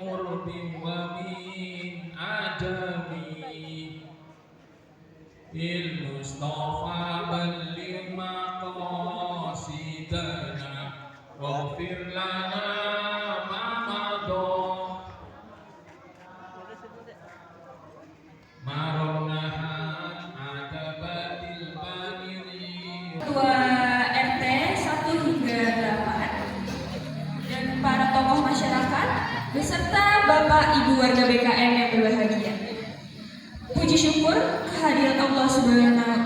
urdi wa min ajami il Mustafa balligh maqasidana waghfir lana ma madha maronahan adabatil balighi. Ketua RT 1 hingga 8 dan para tokoh masyarakat beserta Bapak Ibu warga BKN yang berbahagia. Puji syukur kehadirat Allah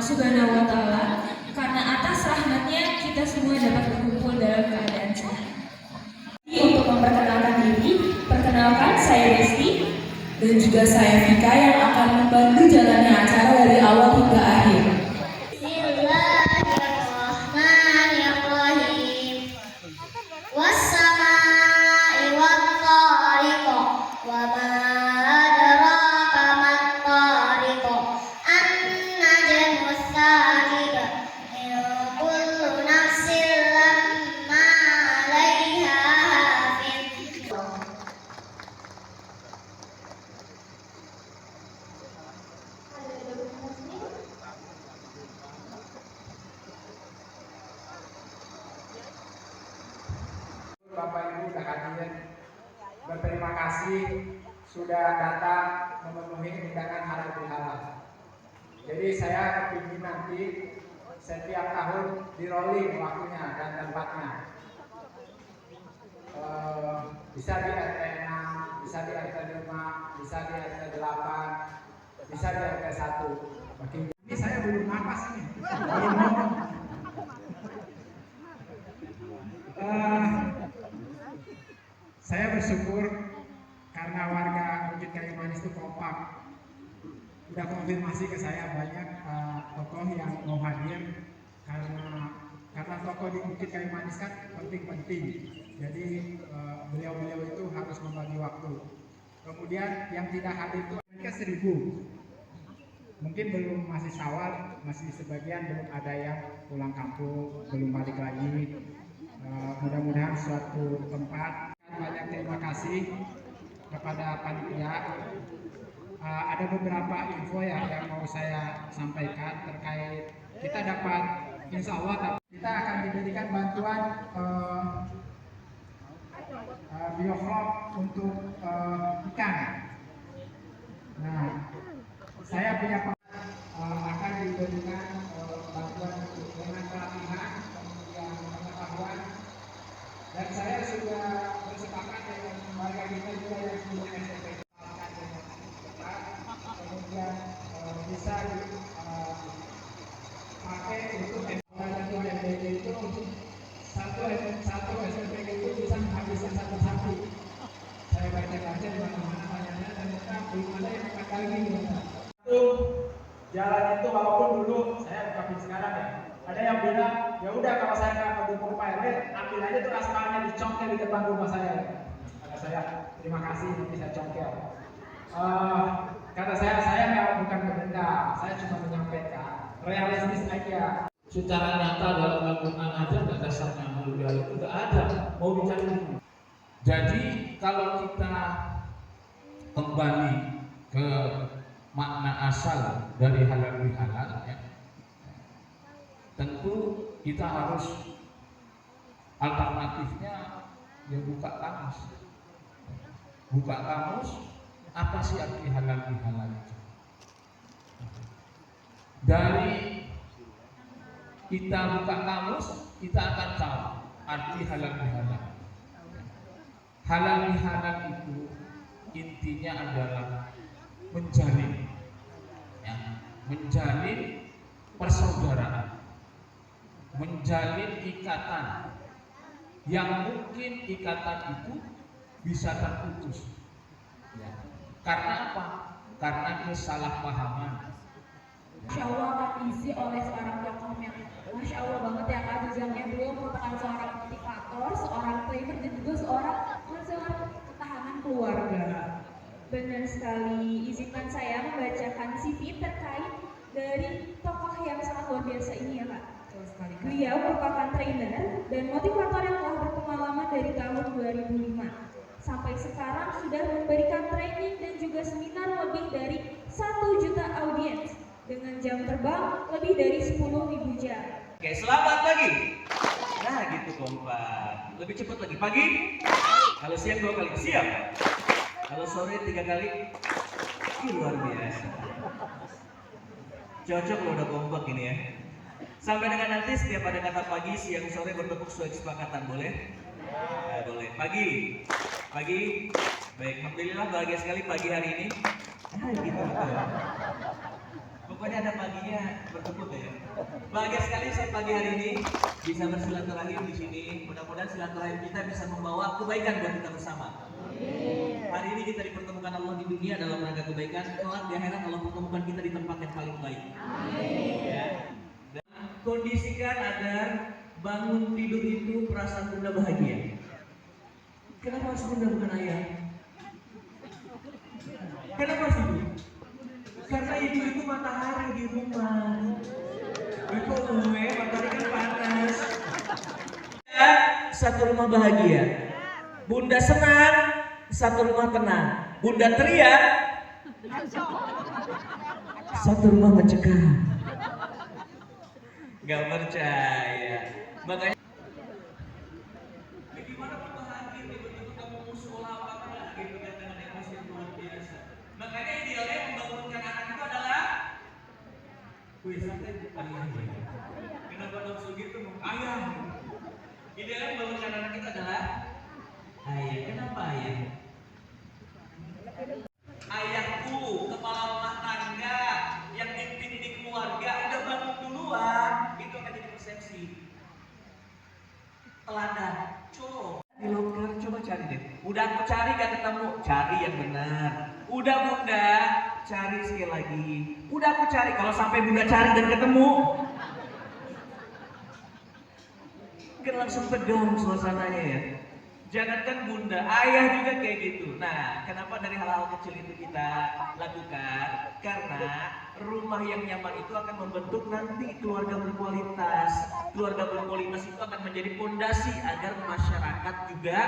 Subhanahu wa Ta'ala, karena atas rahmatnya kita semua dapat berkumpul dalam keadaan sehat. Untuk memperkenalkan diri, perkenalkan saya Resti dan juga saya Vika yang akan membantu jalannya acara dari awal hingga akhir. Bapak Ibu dan hadirin, berterima kasih sudah datang memenuhi undangan halal bihalal. Jadi saya ingin nanti setiap tahun di rolling waktunya dan tempatnya. Bisa di RT 6, bisa di RT 5, bisa di RT 8, bisa di RT 1. Makin ini saya belum napas ini. Saya bersyukur karena warga Bukit Kayu Manis itu kompak. Sudah konfirmasi ke saya banyak tokoh yang mau hadir karena tokoh di Bukit Kayu Manis kan penting-penting. Jadi beliau-beliau itu harus membagi waktu. Kemudian yang tidak hadir itu mereka 1000. Mungkin belum masih sawal, masih sebagian belum ada yang pulang kampung, belum balik lagi. Mudah-mudahan suatu tempat. Banyak terima kasih kepada panitia. Ada beberapa info ya yang mau saya sampaikan terkait kita dapat, insya Allah kita akan diberikan bantuan bioflok untuk ikan. Nah, saya punya akan diberikan bantuan dengan pelatihan, kemudian pengetahuan, dan saya sudah bersepakat dengan warga kita juga yang punya SPP, kemudian bisa dipakai untuk MBG itu satu SPP itu bisa menghabiskan satu sapi. Saya baca-baca di mana-mana banyaknya dan kita belum ada yang pakai lagi. Jalan itu walaupun dulu saya bukan sekarang ya, ada yang bilang ya udah kalau saya nggak mau dukung Pak RW, ambil aja tuh aspalnya dicongkel di depan rumah saya. Kata saya terima kasih, nanti saya congkel. Kata saya nggak, bukan berdendam, saya cuma menyampaikan realistis aja. Secara nyata dalam Al-Quran aja nggak dasarnya mulia itu nggak ada, mau dicari. Jadi kalau kita kembali ke makna asal dari halal bihalal ya, tentu kita harus alternatifnya ya buka kamus. Buka kamus, apa sih arti halal bihalal itu? Dari kita buka kamus, kita akan tahu arti halal bihalal. Halal bihalal itu intinya adalah menjalin, ya, menjalin persaudaraan, menjalin ikatan yang mungkin ikatan itu bisa terputus. Ya. Karena apa? Karena kesalahpahaman. Masya Allah akan diisi oleh seorang tokoh yang Masya Allah banget ya Kak Jujangnya. Beliau merupakan seorang motivator, seorang trainer, dan juga seorang konselor ketahanan keluarga. Benar sekali, izinkan saya membacakan CV terkait dari tokoh yang sangat luar biasa ini ya Kak. Beliau merupakan trainer dan motivator yang telah berpengalaman dari tahun 2005 sampai yang sekarang sudah memberikan training dan juga seminar lebih dari 1 juta audiens dengan jam terbang lebih dari 10.000 jam. Oke, selamat pagi. Nah, gitu kompak. Lebih cepat lagi. Pagi. Kalau siang 2 kali. Siap. Kalau sore 3 kali. Ih, luar biasa. Cocok lo udah kompak ini ya. Sampai dengan nanti setiap ada kata pagi, siang, sore bertepuk sesuai kesepakatan. Boleh? Nah, boleh. Pagi. Pagi. Baik, alhamdulillah bahagia sekali pagi hari ini. Ah, gitu. Pokoknya ada paginya bertepuk ya. Bahagia sekali saya pagi hari ini bisa bersilaturahim di sini. Mudah-mudahan silaturahim kita bisa membawa kebaikan buat kita bersama. Hari ini kita dipertemukan Allah di dunia dalam rangka kebaikan. Kelak di akhirat Allah pertemukan kita di tempat yang paling baik. Ya. Dan kondisikan agar bangun tidur itu perasaan bunda bahagia. Kenapa harus bunda bukan ayah? Kenapa harus ibu? Karena ibu itu matahari di rumah. Itu matahari kan panas. Satu rumah bahagia. Bunda senang, satu rumah tenang. Bunda teriak, satu rumah mencekam. Gak percaya. Makanya gimana pun bahagia begitu kamu mau sekolah apa gitu kan dengan emosi yang luar biasa. Makanya idealnya membangunkan anak itu adalah wih santai ayah. Kenapa nafsu gitu ayah? Idealnya membangunkan anak itu adalah ayah. Kenapa ayah? Ayahku, kepala rumah tangga yang mimpin di keluarga udah bangun duluan, itu akan jadi persepsi. Teladan, di loker coba cari deh. Udah aku cari gak ketemu, cari yang benar. Udah bunda, cari sekali lagi. Udah aku cari, kalau sampai bunda cari dan ketemu, kan langsung tegang suasananya ya. Jangankan bunda, ayah juga kayak gitu. Nah, kenapa dari hal-hal kecil itu kita lakukan? Karena rumah yang nyaman itu akan membentuk nanti keluarga berkualitas. Keluarga berkualitas itu akan menjadi fondasi agar masyarakat juga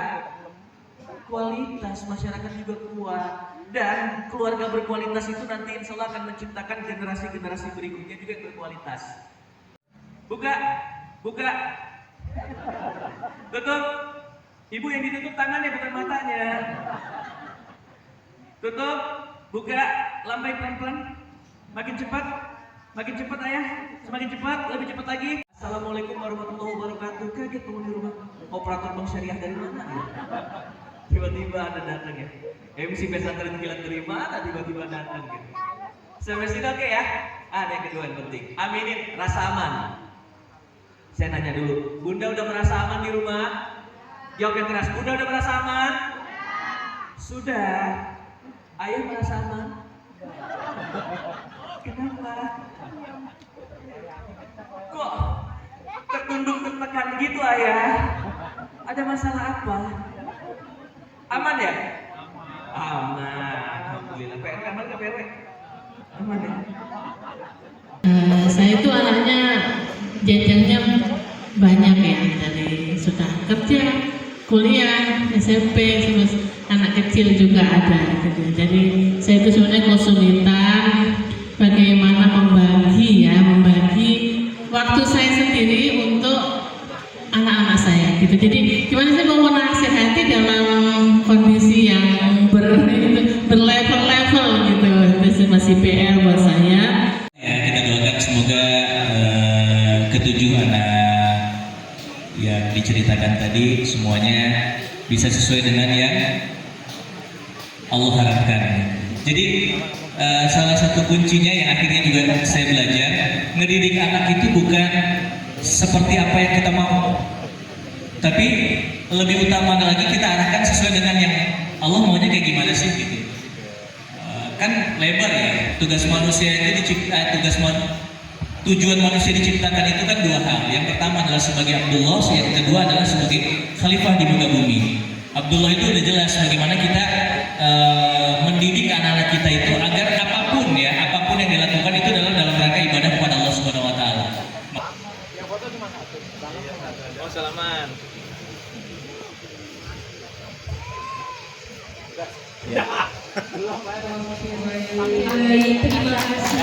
kualitas, masyarakat juga kuat. Dan keluarga berkualitas itu nanti insya Allah akan menciptakan generasi-generasi berikutnya juga yang berkualitas. Buka, buka, tutup. Ibu yang ditutup tangannya bukan matanya. Tutup, buka, lambai pelan-pelan. Makin cepat ayah. Semakin cepat, lebih cepat lagi. Assalamualaikum warahmatullahi wabarakatuh. Kaget kamu di rumah. Operator bank syariah dari mana ya? Tiba-tiba ada datang ya. MC pesantren kilat dari mana tiba-tiba datang gitu. Sampai sini oke ya. Ada yang kedua yang penting. Aminin rasa aman. Saya nanya dulu, bunda udah merasa aman di rumah? Jawab yang keras, bunda udah merasa aman? Sudah. Ayah merasa aman? Kenapa? Kok tertunduk tertekan gitu ayah? Ada masalah apa? Aman ya? Aman. Alhamdulillah. PR aman ke PRW? Aman ya? Saya itu anaknya jenjangnya banyak ya, dari sudah kerja, kuliah, SMP, terus anak kecil juga ada gitu. Jadi saya itu sebenarnya kesulitan bagaimana membagi waktu saya sendiri untuk anak-anak saya gitu. Jadi gimana sih mau menasihati dalam kondisi yang berlevel-level gitu. Itu masih PR buat saya. Ya, kita doakan semoga ketujuh anak yang diceritakan tadi semuanya bisa sesuai dengan yang Allah harapkan. Jadi salah satu kuncinya yang akhirnya juga saya belajar, ngedidik anak itu bukan seperti apa yang kita mau, tapi lebih utama lagi kita arahkan sesuai dengan yang Allah maunya kayak gimana sih gitu. Kan lebar ya, tugas manusia itu tujuan manusia diciptakan itu kan dua hal. Yang pertama adalah sebagai Abdullah, yang kedua adalah sebagai khalifah di muka bumi. Abdullah itu udah jelas bagaimana kita mendidik anak-anak kita itu agar apapun yang dilakukan itu adalah dalam rangka ibadah kepada Allah Subhanahu wa taala. Yang foto cuma satu. Oh, salaman. Baik, terima kasih.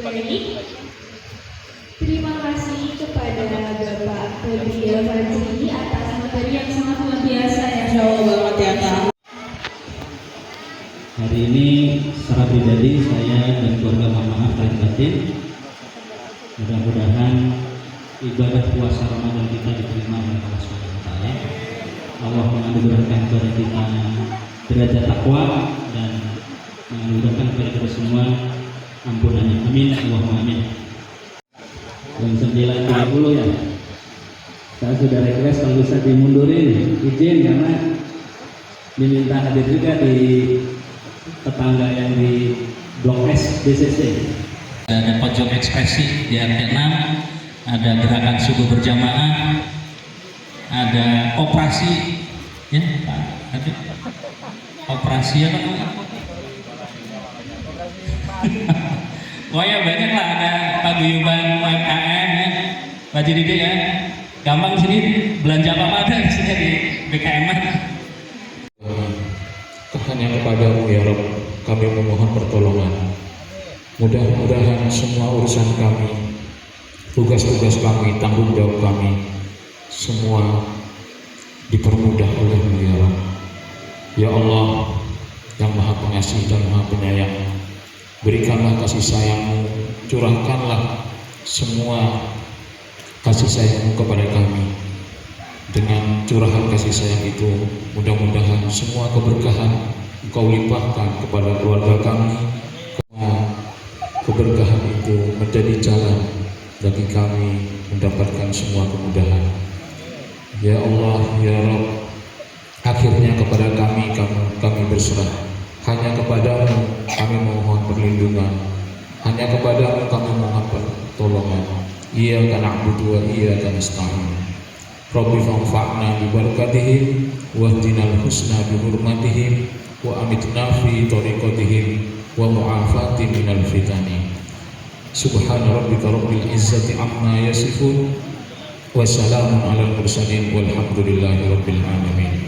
Baik, terima kasih kepada Bapak Febria Fajri atas materi yang sangat luar biasa ya. Banget ya Kak. Hari ini secara pribadi saya dan keluarga mohon maaf lahir batin. Mudah-mudahan ibadah puasa Ramadan kita diterima oleh Allah SWT. Allah menganugerahkan kepada kita derajat takwa dan menganugerahkan kepada kita semua ampunannya. Amin. Allahumma amin. Jam 9.30 ya. Saya sudah request kalau bisa dimundurin, izin karena diminta hadir juga di tetangga yang di Blok S BCC. Ada pojok ekspresi di RT 6, ada gerakan subuh berjamaah, ada operasi, ya Pak Habib, operasi apa namanya? Wah ya banyak lah, ada paguyuban UMKM ya, Pak Didi ya, gampang sini belanja apa ada di sini di BKM. Hanya kepadamu ya Rabb kami memohon pertolongan. Mudah-mudahan semua urusan kami, tugas-tugas kami, tanggung jawab kami semua dipermudah oleh-Mu ya Rabb. Ya Allah yang Maha Pengasih dan Maha Penyayang, berikanlah kasih sayang-Mu, curahkanlah semua kasih sayang-Mu kepada kami. Dengan curahan kasih sayang itu, mudah-mudahan semua keberkahan Engkau limpahkan kepada keluarga kami. Keberkahan itu menjadi jalan bagi kami mendapatkan semua kemudahan. Ya Allah, ya Rabb, akhirnya kepada kami berserah. Hanya kepadamu kami mohon perlindungan. Hanya kepadamu kami mohon pertolongan. Iyyaka na'budu wa iyyaka nasta'in. Rabbi fanfa'na bi barakatihim wahdinal husna bi hurmatihim wa amitna fi tariqatihim wa mu'afati minal fitani. Subhana rabbika rabbil izzati amma yasifun wa salamun alal mursalin walhamdulillahi rabbil alamin.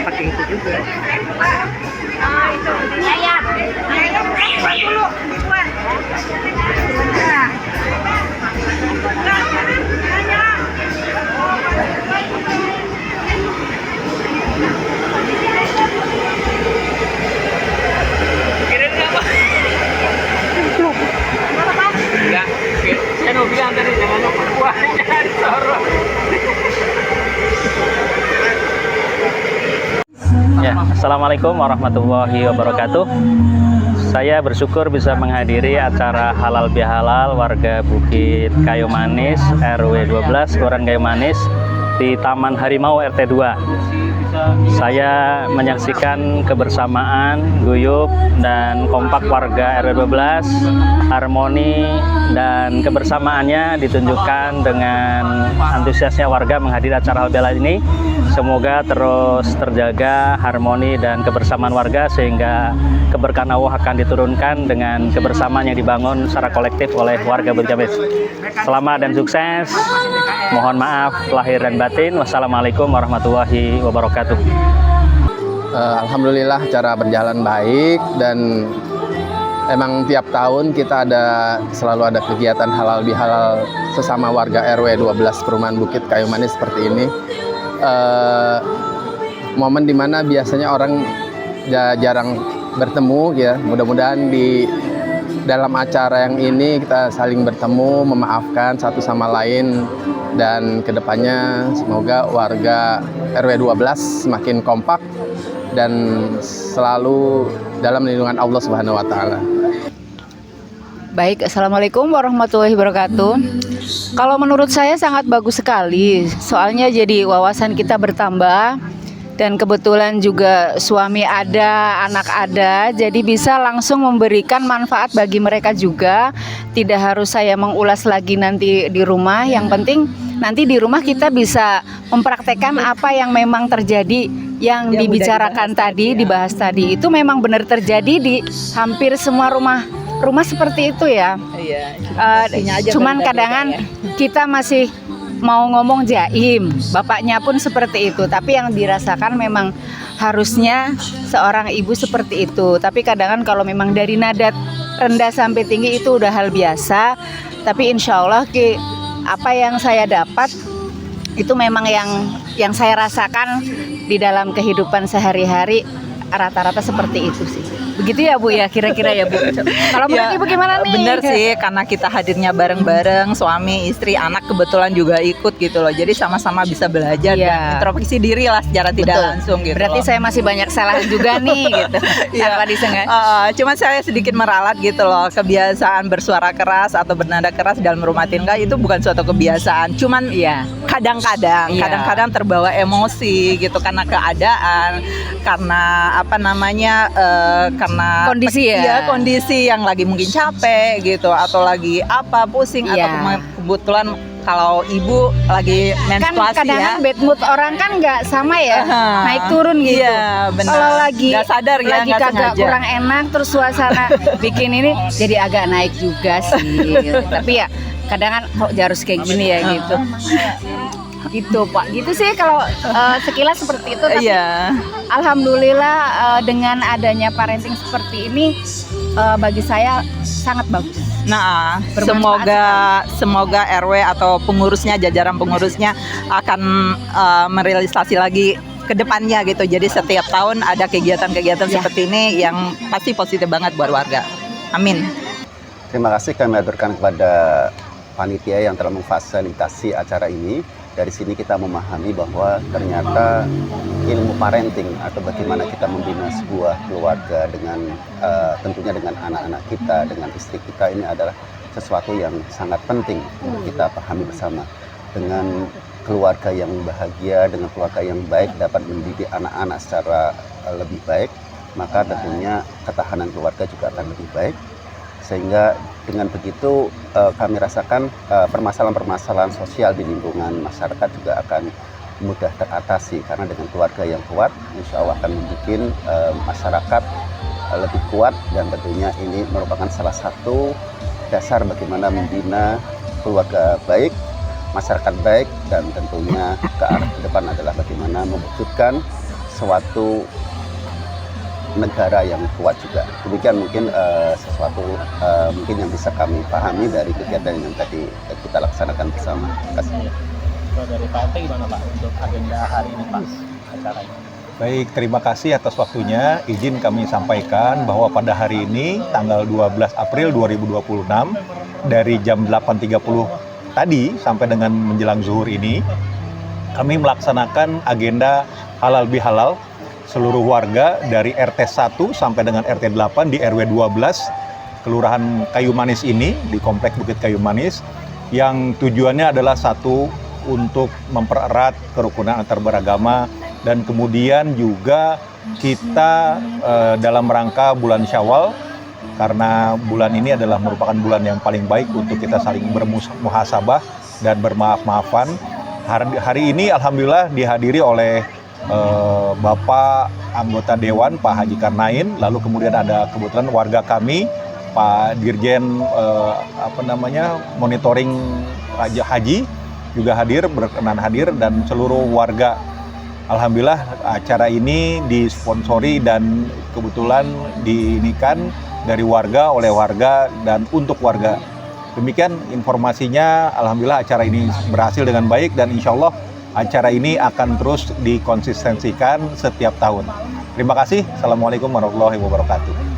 Pakai itu juga. Oh, itu. Ya. Dulu. Saya mau bilang tadi jangan lupa kuahnya disorot. Ya, Assalamualaikum warahmatullahi wabarakatuh. Saya bersyukur bisa menghadiri acara halal bihalal warga Bukit Kayu Manis RW 12 Kelurahan Kayu Manis di Taman Harimau RT 2. Saya menyaksikan kebersamaan, guyup, dan kompak warga RW 12, harmoni dan kebersamaannya ditunjukkan dengan antusiasnya warga menghadiri acara halal bihalal ini. Semoga terus terjaga harmoni dan kebersamaan warga sehingga keberkahan Allah akan diturunkan dengan kebersamaan yang dibangun secara kolektif oleh warga Bukit. Selamat dan sukses. Mohon maaf lahir dan batin. Wassalamualaikum warahmatullahi wabarakatuh. Alhamdulillah acara berjalan baik dan emang tiap tahun kita selalu ada kegiatan halal bihalal sesama warga RW 12 Perumahan Bukit Kayu Manis seperti ini. Momen dimana biasanya orang jarang bertemu ya, mudah-mudahan di dalam acara yang ini kita saling bertemu, memaafkan satu sama lain, dan kedepannya semoga warga RW 12 semakin kompak dan selalu dalam lindungan Allah Subhanahu wa Ta'ala. Baik, Assalamualaikum warahmatullahi wabarakatuh. Kalau menurut saya sangat bagus sekali, soalnya jadi wawasan kita bertambah, dan kebetulan juga suami ada, anak ada, jadi bisa langsung memberikan manfaat bagi mereka juga. Tidak harus saya mengulas lagi nanti di rumah, yang penting nanti di rumah kita bisa mempraktekkan apa yang memang terjadi, yang dibicarakan tadi, dibahas tadi, itu memang benar terjadi di hampir semua rumah seperti itu ya. Cuman kadang kita masih mau ngomong jaim, bapaknya pun seperti itu, tapi yang dirasakan memang harusnya seorang ibu seperti itu. Tapi kadang kalau memang dari nada rendah sampai tinggi itu udah hal biasa. Tapi insya Allah apa yang saya dapat itu memang yang saya rasakan di dalam kehidupan sehari-hari, rata-rata seperti itu sih. Begitu ya Bu ya, kira-kira ya Bu. Kalau menurut Ibu gimana nih? Bener sih, karena kita hadirnya bareng-bareng, suami, istri, anak kebetulan juga ikut gitu loh. Jadi sama-sama bisa belajar dan introspeksi diri lah secara tidak langsung gitu. Berarti saya masih banyak salah juga nih gitu. Tanpa disengaja. Cuman saya sedikit meralat gitu loh. Kebiasaan bersuara keras atau bernada keras dalam rumah tangga itu bukan suatu kebiasaan. Cuman kadang-kadang terbawa emosi gitu karena keadaan, karena karena kondisi yang lagi mungkin capek gitu, atau lagi pusing, atau kebetulan kalau ibu lagi menstruasi kan kadang bad mood orang kan nggak sama ya, naik turun gitu. Kalau lagi nggak sadar ya, lagi kagak kurang enak terus suasana bikin ini jadi agak naik juga sih. Tapi ya kadang kan kok harus kayak gini ya gitu. Gitu Pak, gitu sih kalau sekilas seperti itu. Tapi alhamdulillah dengan adanya parenting seperti ini bagi saya sangat bagus. Nah, semoga RW atau pengurusnya, jajaran pengurusnya akan merealisasi lagi ke depannya gitu. Jadi setiap tahun ada kegiatan-kegiatan seperti ini yang pasti positif banget buat warga. Amin. Terima kasih kami aturkan kepada panitia yang telah memfasilitasi acara ini. Dari sini kita memahami bahwa ternyata ilmu parenting atau bagaimana kita membina sebuah keluarga dengan tentunya dengan anak-anak kita, dengan istri kita, ini adalah sesuatu yang sangat penting untuk kita pahami bersama. Dengan keluarga yang bahagia, dengan keluarga yang baik dapat mendidik anak-anak secara lebih baik, maka tentunya ketahanan keluarga juga akan lebih baik. Sehingga dengan begitu kami rasakan permasalahan-permasalahan sosial di lingkungan masyarakat juga akan mudah teratasi, karena dengan keluarga yang kuat insya Allah akan membuat masyarakat lebih kuat, dan tentunya ini merupakan salah satu dasar bagaimana membina keluarga baik, masyarakat baik, dan tentunya ke arah ke depan adalah bagaimana mewujudkan suatu negara yang kuat juga. Demikian mungkin sesuatu mungkin yang bisa kami pahami dari kegiatan yang tadi kita laksanakan bersama. Terima kasih. Dari Pak RT gimana Pak untuk agenda hari ini Pak acara ini? Baik, terima kasih atas waktunya. Izin kami sampaikan bahwa pada hari ini tanggal 12 April 2026 dari jam 8.30 tadi sampai dengan menjelang zuhur ini kami melaksanakan agenda halal bihalal seluruh warga dari RT 1 sampai dengan RT 8 di RW 12 Kelurahan Kayu Manis ini, di Komplek Bukit Kayu Manis, yang tujuannya adalah satu, untuk mempererat kerukunan antar beragama dan kemudian juga kita dalam rangka bulan Syawal, karena bulan ini adalah merupakan bulan yang paling baik untuk kita saling bermuhasabah dan bermaaf-maafan. Hari ini alhamdulillah dihadiri oleh Bapak anggota Dewan Pak Haji Karnain, lalu kemudian ada kebetulan warga kami Pak Dirjen monitoring haji juga berkenan hadir, dan seluruh warga. Alhamdulillah acara ini disponsori dan kebetulan diinikan dari warga, oleh warga, dan untuk warga. Demikian informasinya. Alhamdulillah acara ini berhasil dengan baik, dan insya Allah acara ini akan terus dikonsistensikan setiap tahun. Terima kasih. Assalamualaikum warahmatullahi wabarakatuh.